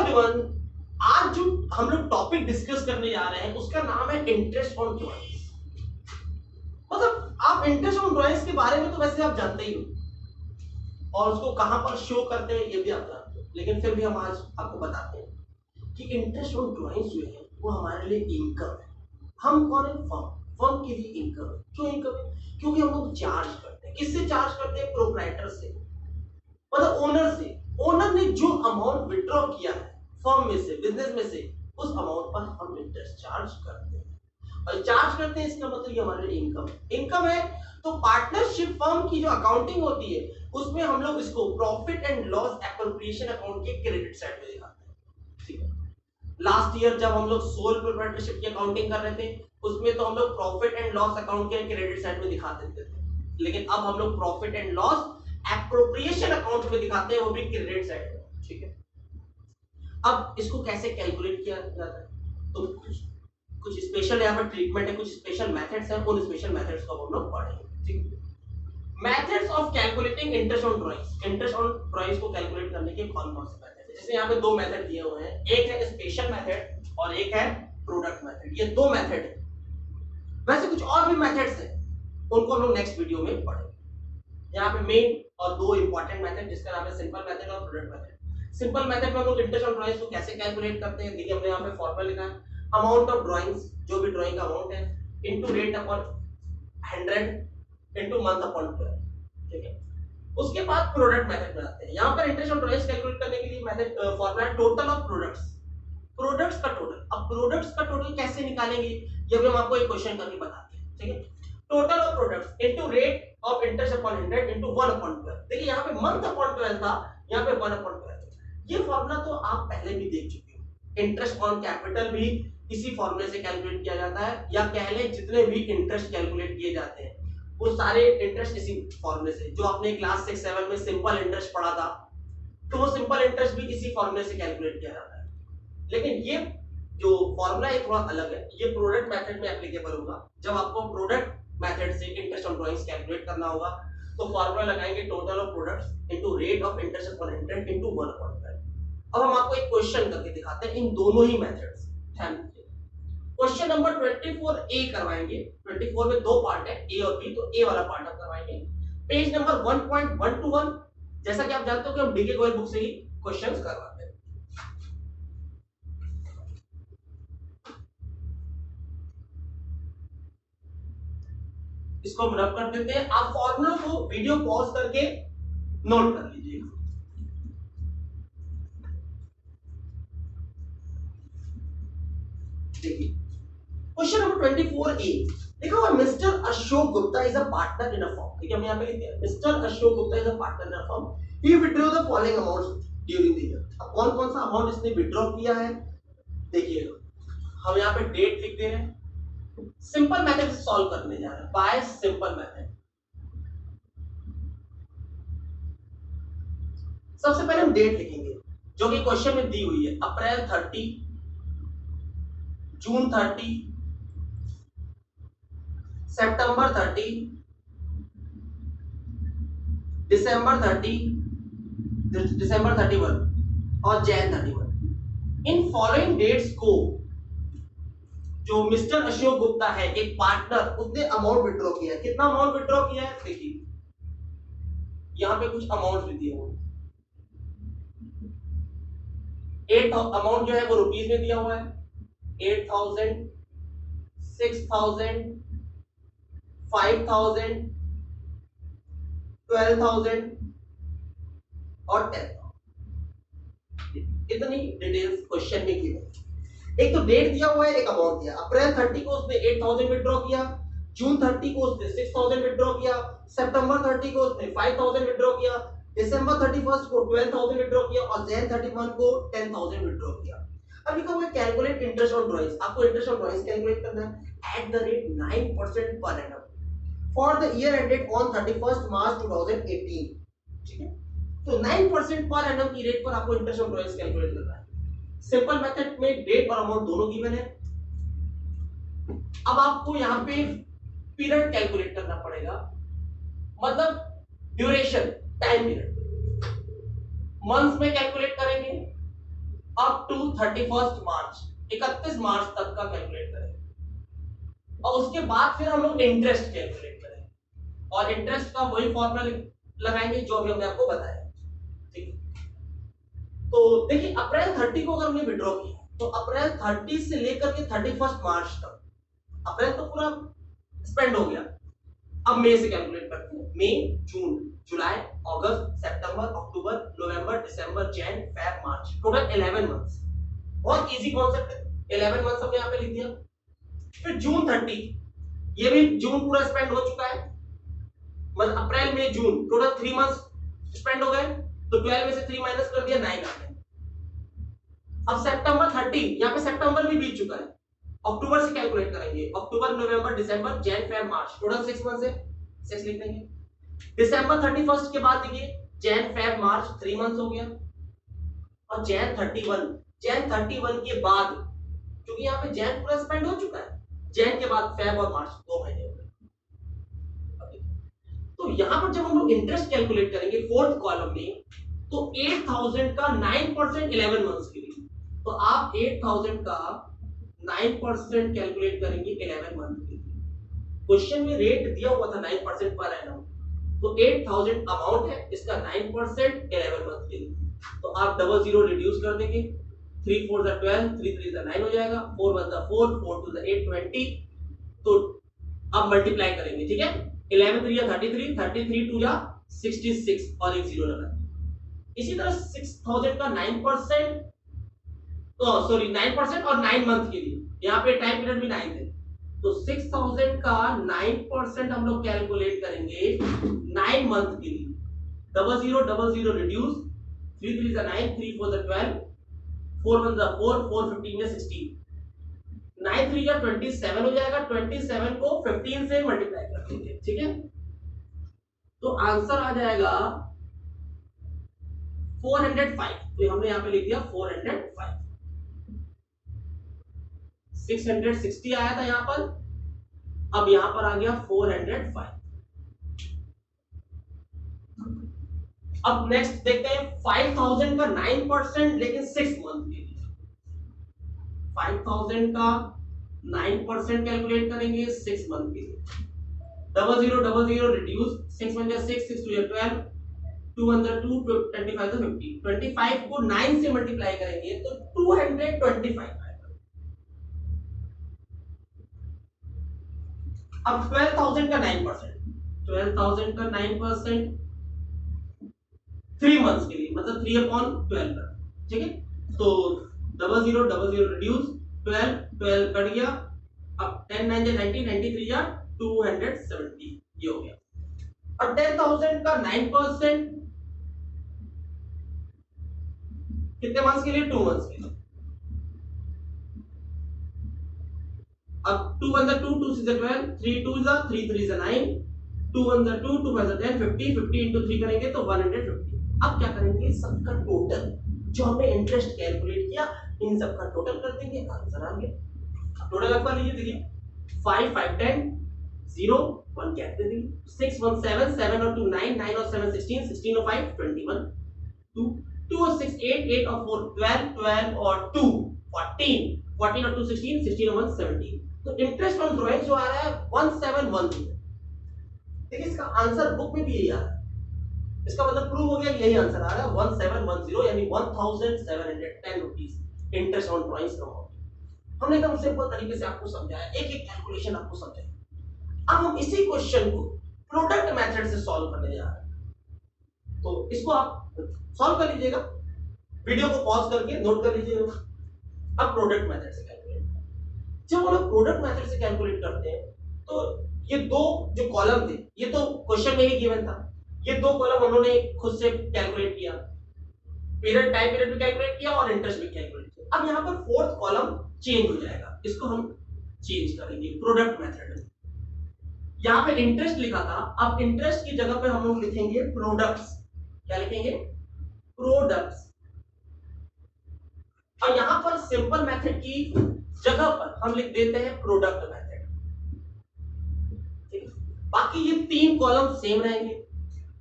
Everyone, आज जो हम लोग टॉपिक डिस्कस करने जा रहे हैं उसका नाम है इंटरेस्ट ऑन ड्राइंग्स। मतलब आप इंटरेस्ट ऑन ड्राइंग्स के बारे में तो वैसे आप जानते ही हो और उसको कहां पर शो करते हैं ये भी आप जानते हो, लेकिन फिर भी हम आज आपको बताते हैं कि इंटरेस्ट ऑन ड्राइंग्स जो है वो हमारे लिए इनकम है। हम कौन है? फर्म के लिए इनकम है। क्यों इनकम है? क्योंकि हम लोग चार्ज करते हैं। किससे चार्ज करते हैं? प्रोप्राइटर से, मतलब ओनर से। ओनर ने जो अमाउंट विड्रॉ किया है फर्म में से, बिजनेस में से, उस अमाउंट पर हम इंटरेस्ट चार्ज करते हैं। और चार्ज करते हैं इसका मतलब ये हमारे लिए इनकम है। तो पार्टनरशिप फर्म की जो अकाउंटिंग होती है उसमें हम लोग इसको profit and loss appropriation account के क्रेडिट साइड में दिखाते हैं। ठीक है, लास्ट ईयर जब हम लोग सोल प्रोप्राइटरशिप की अकाउंटिंग कर रहे थे उसमें तो हम लोग प्रॉफिट एंड लॉस अकाउंट के क्रेडिट साइड में दिखा देते थे, लेकिन अब हम लोग profit and loss appropriation account में दिखाते हैं, वो भी क्रेडिट साइड में। ठीक है, अब इसको कैसे कैलकुलेट किया जाता है? तो कुछ स्पेशल यहाँ पर ट्रीटमेंट है, कुछ स्पेशल मेथड्स हैं, उन स्पेशल मेथड्स को हम लोग पढ़ेंगे। ठीक है, methods of calculating interest on drawings. Interest on drawings को कैलकुलेट करने के कौन कौन से मेथड है? जैसे यहाँ पे दो मेथड दिए हुए हैं, एक है स्पेशल मेथड और एक है प्रोडक्ट मेथड। ये दो मेथड है, वैसे कुछ और भी मेथड्स हैं, उनको हम लोग नेक्स्ट वीडियो में पढ़ेंगे। यहाँ पे मेन और दो इंपॉर्टेंट मेथड जिसका नाम है सिंपल मेथड और प्रोडक्ट मेथड। सिंपल मेथड में हम लोग इंटरेस्ट ऑन ड्राइंग्स को कैसे कैलकुलेट करते हैं, देखिए हमने यहाँ पे फॉर्मूला लिखा है, अमाउंट ऑफ ड्राइंग्स, जो भी ड्राइंग का अमाउंट है, into rate upon 100 into month upon 12। ठीक है, उसके बाद प्रोडक्ट मेथड में आते हैं। यहाँ पर इंटरेस्ट ऑन ड्राइंग्स कैलकुलेट करने के लिए मेथड फॉर्मूला है टोटल ऑफ प्रोडक्ट्स का टोटल। अब प्रोडक्ट्स का टोटल कैसे निकालेंगे ये भी हम आपको एक क्वेश्चन करके बताते हैं। ठीक है, total of products into rate of interest upon 100 into 1 upon 12। देखिए यहाँ पे मंथ अपॉन 12 था, यहाँ पे 1 अपॉन 12। ये फॉर्मूला तो आप पहले भी देख चुके हो। इंटरेस्ट ऑन कैपिटल भी इसी फॉर्मूले से कैलकुलेट किया जाता है, या कह लें जितने भी इंटरेस्ट कैलकुलेट किए जाते हैं वो सारे इंटरेस्ट इसी फॉर्मूले से। जो आपने क्लास 6-7 में सिंपल इंटरेस्ट पढ़ा था तो वो सिंपल इंटरेस्ट भी इसी फॉर्मूले से कैलकुलेट किया जाता है। लेकिन ये जो फॉर्मूला है थोड़ा अलग है, ये प्रोडक्ट मेथड में एप्लीकेबल होगा। जब आपको प्रोडक्ट मेथड से इंटरेस्ट ऑन ड्राइंग्स कैलकुलेट करना होगा तो फॉर्मूला लगाएंगे total of products into rate of interest upon 100 into 1 upon 12। अब हम आपको एक क्वेश्चन करके दिखाते हैं इन दोनों ही मेथड्स। क्वेश्चन नंबर 24 ए करवाएंगे। 24 में दो पार्ट है, ए और बी, तो ए वाला पार्ट हम करवाएंगे। Page number 1.121। जैसा कि आप जानते हो कि हम डीके गोयल बुक से ही क्वेश्चंस करवाते हैं। इसको हम रब कर देते हैं। आप फॉर्मूला को वीडियो पॉज करके नोट कर लीजिएगा। देखिए क्वेश्चन नंबर 24 ए देखो, mister Ashok Gupta is a partner in a firm. देखिए हमने यहाँ पे लिख दिया mister Ashok Gupta is a partner in a firm, he withdraw the following amounts during the year. अब कौन कौन सा अमाउंट इसने विथड्रॉ किया है देखिएगा। हम यहाँ पे डेट लिख दे रहे हैं, सिंपल मेथड से सॉल्व करने जा रहे हैं बाय सिंपल मेथड। सबसे पहले हम डेट लिखेंगे जो कि क्वेश्चन में दी हुई है, अप्रैल 30, जून 30, सितंबर 30, दिसंबर 30, दिसंबर 31 और जैन 31। इन फॉलोइंग डेट्स को जो मिस्टर अशोक गुप्ता है एक पार्टनर, उसने अमाउंट विड्रॉ किया है। कितना अमाउंट विड्रॉ किया है देखिए, यहां पे कुछ अमाउंट भी दिए हुए हैं। 8 अमाउंट जो है वो रुपीस में दिया हुआ है, 8,000, 6,000, 5,000, 12,000 और 10,000। इतनी डिटेल्स क्वेश्चन में की है। एक तो डेट दिया हुआ है, एक अमाउंट दिया। अप्रैल 30 को उसने 8,000 विड्रॉ किया, जून 30 को उसने 6,000 विड्रॉ किया, सितंबर 30 को उसने 5,000 विड्रॉ किया, दिसंबर 31 को 12,000 विड्रॉ किया और जैन 31 को 10,000 विड्रॉ किया। अब लिखा हुआ है कैलकुलेट इंटरेस्ट ऑन ड्राइंग्स। आपको इंटरेस्ट ऑन ड्राइंग्स कैलकुलेट करना है at the rate 9% per annum for the year ended on 31 मार्च 2018। ठीक है, तो 9% पर एनम की रेट पर आपको इंटरेस्ट ऑन ड्राइंग्स कैलकुलेट करना है। सिंपल मेथड में डेट और अमाउंट दोनों गिवन है। अब आपको यहां पे पीरियड कैलकुलेट करना पड़ेगा, मतलब ड्यूरेशन, टाइम पीरियड। मंथ्स में कैलकुलेट करेंगे, अप टू 31 मार्च, 31 मार्च तक का कैलकुलेट करें और उसके बाद फिर हम लोग इंटरेस्ट कैलकुलेट करें और इंटरेस्ट का वही फॉर्मूला लगाएंगे जो अभी हमने आपको बताया। ठीक है, तो देखिए अप्रैल 30 को अगर हमने विड्रॉ किया तो अप्रैल 30 से लेकर के 31 मार्च तक, अप्रैल तो पूरा स्पेंड हो गया। अब मई से कैलकुलेट करते हैं, मई, जून, जुलाई, अगस्त, सितंबर, अक्टूबर, नवंबर, दिसंबर, जैन, फेब, मार्च, टोटल 11 मंथ्स। बहुत इजी कॉन्सेप्ट है, 11 मंथ्स हमने यहाँ पे लिख दिया। फिर जून 30, ये भी जून पूरा स्पेंड हो चुका है, मतलब अप्रैल, मई, जून टोटल 3 मंथ्स स्पेंड हो गए, तो 12 में से 3 माइनस कर दिया, 9 आ गए। अब सितंबर 30, यहाँ पे सितंबर भी बीत चुका है, अक्टूबर से कैलकुलेट करेंगे, अक्टूबर, नवंबर, दिसंबर, जैन, फेब, मार्च, टोटल 6 मंथ्स है, 6 लिख देंगे। दिसंबर 31 के बाद देखिए जैन, फेब, मार्च 3 मंथ्स हो गया और जैन 31 के बाद, क्योंकि यहाँ पे जैन पूरा स्पेंड हो चुका है, जैन के बाद फेब और मार्च 2 महीने हो गए। तो यहाँ पर जब हम लोग इंटरेस्ट कैलकुलेट करेंगे फोर्थ कॉलम में, तो 8000 का 9% 11 मंथ्स के लिए, तो आप 8000 का 9% कैलकुलेट करेंगे 11 मंथ के लिए। क्वेश्चन में रेट दिया हुआ था 9% पर एनम, तो 8000 अमाउंट है, इसका 9% 11 मंथ के लिए, तो आप 00 रिड्यूस कर देंगे, 3 4 12, 3 3 9 हो जाएगा, 4 1 4, 4 2 8 20, तो अब मल्टीप्लाई करेंगे, ठीक है, 11 3 33, 33 2 66 और एक जीरो लगा। इसी तरह 6000 का 9%, सॉरी 9% और 9 मंथ के लिए, यहाँ पे टाइम पीरियड भी 9 है, तो 6000 का 9% हम लोग कैलकुलेट करेंगे 9 मंथ के लिए, 00 रिड्यूस, 3 3 9, 3 4 12, 4 1 4, 4 15 16, 9 3 27 हो जाएगा, 27 को 15 से मल्टीप्लाई कर देंगे, ठीक है, तो आंसर आ जाएगा 405, तो हमने यहाँ पे लिख दिया 405। 660 आया था यहाँ पर, अब यहाँ पर आ गया 405। अब नेक्स्ट देखते हैं 5000 का 9% लेकिन 6 मंथ के लिए, 5000 का 9% कैलकुलेट करेंगे 6 मंथ के लिए, 00 रिड्यूस, 6 1 6, 6 2 12, 2 1 2, 25 तो 50, 25 को 9 से मल्टीप्लाई करेंगे तो 225 आएगा। अब 12000 का 9%, 12000 का 9% 3 मंथ्स के लिए, मतलब 3/12 का, ठीक है, तो 00 रिड्यूस, 12 12 कट गया, अब 10 9 90, 93 या 270, ये हो गया। और 10000 का 9% कितने मंथ्स के लिए, 2 मंथ्स के लिए, अब 2 1 2, 2 6 12, 3 2 3 3 9, 2 1 2, 2 5 10, 50, 50 into 3 करेंगे तो 150। अब क्या करेंगे, सबका टोटल जो हमने इंटरेस्ट कैलकुलेट किया, इन सबका टोटल कर देंगे, आंसर आ गया। टोटल लगवा लीजिए, देखिए 5 5 10, 0 1 कैप दे देंगे, 6 1 7, 7 और 2 9, 9 और 7 16, 16 और 5 21, 2 2 और 6 8, 8 और 4 12, 12 और 2 14, 14 और 2 16, 16 और 1 17, तो इंटरेस्ट ऑन ड्राइंग जो आ रहा है 1710। देखिए इसका आंसर बुक में भी यही आ रहा है, इसका मतलब प्रूव हो गया, यही आंसर आ रहा है 1710, यानी 1710 रुपीस इंटरेस्ट ऑन ड्राइंग्स का अमाउंट। हमने एकदम सिंपल तरीके से आपको समझाया, एक एक कैलकुलेशन आपको समझाया। अब हम इसी क्वेश्चन को प्रोडक्ट मेथड से सॉल्व करने जा रहे हैं, तो इसको आप सॉल्व कर लीजिएगा, वीडियो को पॉज करके नोट कर लीजिएगा। अब प्रोडक्ट मेथड से कैलकुलेट, जब हम लोग प्रोडक्ट मेथड से कैलकुलेट करते हैं तो ये दो जो कॉलम थे, ये तो क्वेश्चन में ही गिवन था, ये दो कॉलम हम लोगों ने खुद से कैलकुलेट किया, पीरियड टाइम पीरियड भी कैलकुलेट किया और इंटरेस्ट भी कैलकुलेट किया। अब यहाँ पर फोर्थ कॉलम चेंज हो जाएगा, इसको हम चेंज करेंगे प्रोडक्ट मेथड में। यहाँ पे इंटरेस्ट लिखा था, अब इंटरेस्ट की जगह पे हम लोग लिखेंगे प्रोडक्ट्स। क्या लिखेंगे, प्रोडक्ट्स। और यहाँ पर सिंपल मेथड की जगह पर हम लिख देते हैं प्रोडक्ट मेथड। बाकी ये तीन कॉलम सेम रहेंगे।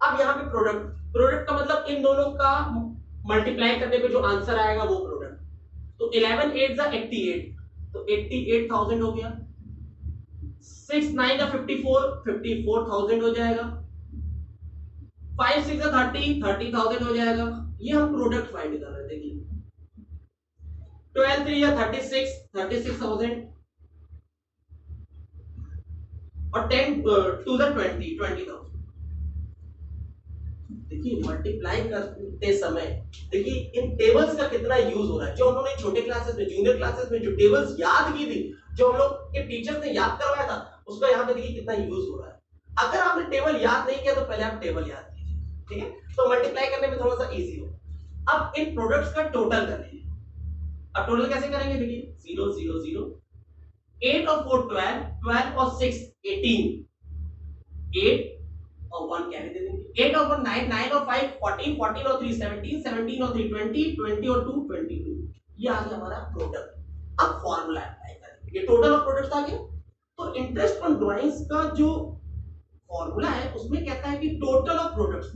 अब यहाँ पे प्रोडक्ट का मतलब इन दोनों का मल्टीप्लाई करने पे जो आंसर आएगा वो प्रोडक्ट, तो 11 8 जा 88, तो 88,000 हो गया। 6 9 जा 54, 54,000 हो जाएगा। 5 6 जा 30, 30,000 हो जाएगा। ये हम प्रोडक्ट फाइंड कर रहे थे। देखिए 12 3 या 36, 36,000 और 10 2 जा 20, 20,000। देखिए मल्टीप्लाई करते समय देखिए इन टेबल्स का कितना यूज हो रहा है। जो उन्होंने छोटे क्लासेस में, जूनियर क्लासेस में जो टेबल्स याद की थी, जो हम लोग के टीचर्स ने याद करवाया था, उसका यहाँ पे देखिए कितना यूज हो रहा है। अगर आपने टेबल याद नहीं किया तो पहले आप टेबल याद कीजिए, ठीक है, तो मल्टीप्लाई करने में थोड़ा सा इजी हो। अब इन प्रोडक्ट्स का टोटल कर लीजिए। अब टोटल कैसे करेंगे? देखिए 0 0 0, 8 और 4 12, 12 और 6 18, 8 और 1 कैरी दे देंगे। 8 और 1 9, 9 और 5 14, 14 और 3 17, 17 और 3 20, 20 और 2 22। ये आ गया हमारा प्रोडक्ट। अब फार्मूला अप्लाई करेंगे। ये टोटल ऑफ प्रोडक्ट्स आ गया। तो इंटरेस्ट ऑन ड्राइंग्स का जो फार्मूला है उसमें कहता है कि टोटल ऑफ प्रोडक्ट्स,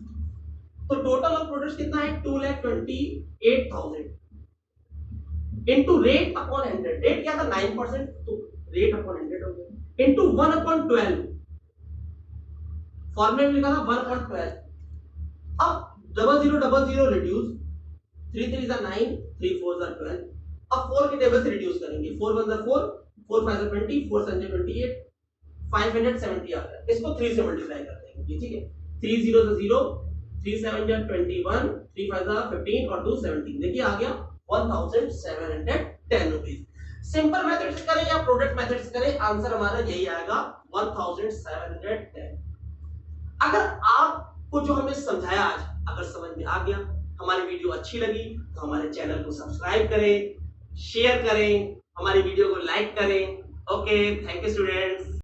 तो टोटल ऑफ प्रोडक्ट्स कितना है? 2,28,000 इनटू रेट अपॉन 100। रेट क्या था? 9%, तो रेट अपॉन 100 हो गया, इनटू 1 अपॉन 12। फॉर्मूले में लिखा था 1 अपॉन 12। अब 0000 रिड्यूस, 3 3 जा 9, 3 4 जा 12। अब 4 की टेबल से रिड्यूस करेंगे। 4 1 जा 4, 4 5 जा 20, 4 7 जा 28, 570 आ गया। इसको 3 से मल्टीप्लाई कर देंगे, ठीक है। 3 0 जा 0, 3 7 जा 21, 3 5 जा 15 और 2 17। देखिए आ गया 1,710 रुपीज। सिंपल मेथड से करें या प्रोडक्ट मेथड से करें, आंसर हमारा यही आएगा 1,710। अगर आपको जो हमने समझाया आज अगर समझ में आ गया, हमारी वीडियो अच्छी लगी तो हमारे चैनल को सब्सक्राइब करें, शेयर करें, हमारी वीडियो को लाइक करें। Okay, thank you students.